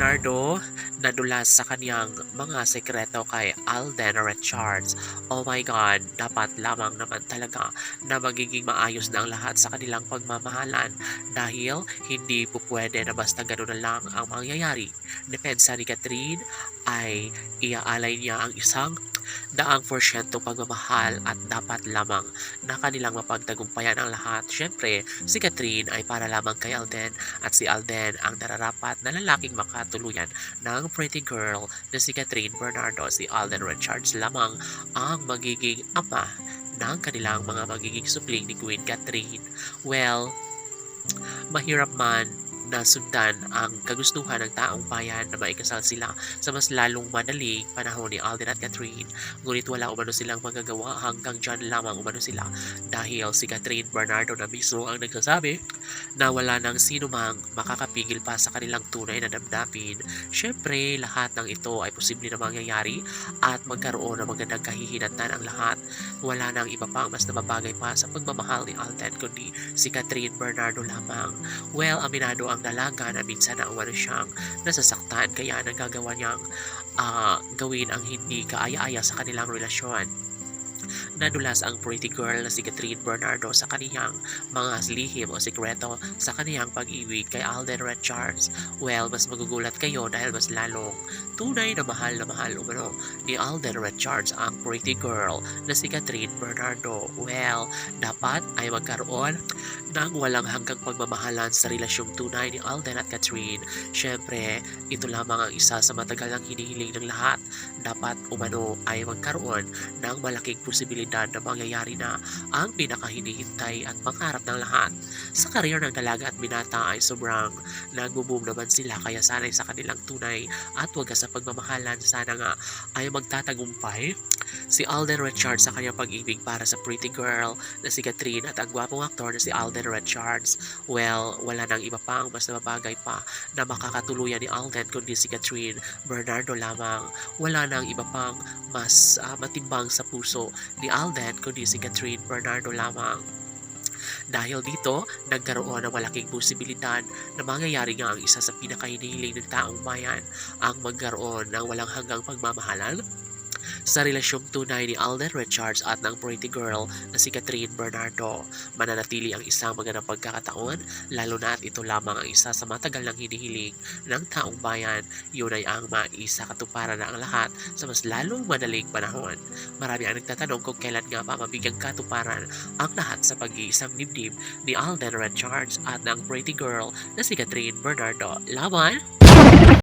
Bernardo nadulas sa kaniyang mga sekreto kay Alden Richards. Oh my God, dapat lamang naman talaga na magiging maayos na ang lahat sa kanilang pagmamahalan dahil hindi po pwede na basta gano'n na lang ang mangyayari. Depensa ni Catherine ay iaalay niya ang isang 100% pagmamahal at dapat lamang na kanilang mapagtagumpayan ang lahat. Siyempre, si Catherine ay para lamang kay Alden at si Alden ang nararapat na lalaking makatuluyan ng pretty girl na si Catherine Bernardo. Si Alden Richards lamang ang magiging ama ng kanilang mga magiging supling ni Queen Catherine. Well, mahirap man na sundan ang kagustuhan ng taong bayan na maikasal sila sa mas lalong madaling panahon ni Alden at Catherine. Ngunit wala umano silang magagawa, hanggang dyan lamang umano sila dahil si Catherine Bernardo na mismo ang nagsasabi na wala nang sino mang makakapigil pa sa kanilang tunay na damdamin. Siyempre, lahat ng ito ay posible na mangyayari at magkaroon ng magandang kahihinatnan ang lahat. Wala nang iba pang mas nababagay pa sa pagmamahal ni Alden kundi si Catherine Bernardo lamang. Well, aminado ang dalaga na minsan na umano siyang nasasaktan kaya nagagawa niyang gawin ang hindi kaaya-aya sa kanilang relasyon. Nadulas ang pretty girl na si Catherine Bernardo sa kaniyang mga lihim o sikreto sa kaniyang pag-ibig kay Alden Richards. Well, mas magugulat kayo dahil mas lalong tunay na mahal umano ni Alden Richards ang pretty girl na si Catherine Bernardo. Well, dapat ay magkaroon ng walang hanggang pagmamahalan sa relasyong tunay ni Alden at Catherine. Siyempre, ito lamang ang isa sa matagal ng hinihiling ng lahat. Dapat umano ay magkaroon ng malaking posibilidad na mangyayari na ang pinakahinihintay at pangarap ng lahat. Sa karir ng dalaga at binata ay sobrang nagbo-boom naman sila kaya sanay sa kanilang tunay at wagas sa pagmamahalan. Sana nga ay magtatagumpay si Alden Richards sa kanyang pag-ibig para sa pretty girl na si Catherine at ang gwapong aktor na si Alden Richards. Well, wala nang iba pang mas nababagay pa na makakatuluyan ni Alden kundi si Catherine Bernardo lamang. Wala nang iba pang mas matimbang sa puso ni Alden kundi si Catherine Bernardo lamang. Dahil dito, nagkaroon ng malaking posibilidad na mangyayari nga ang isa sa pinakahinihiling ng taong bayan, ang magkaroon ng walang hanggang pagmamahalan sa relasyong tunay ni Alden Richards at ng pretty girl na si Catherine Bernardo. Mananatili ang isang magandang pagkakataon, lalo na at ito lamang ang isa sa matagal ng hinihiling ng taong bayan. Yun ay ang maisa katuparan na ang lahat sa mas lalong madaling panahon. Marami ang nagtatanong kung kailan nga ba mabigyang katuparan ang lahat sa pag-iisang dibdib ni Alden Richards at ng pretty girl na si Catherine Bernardo. Laban!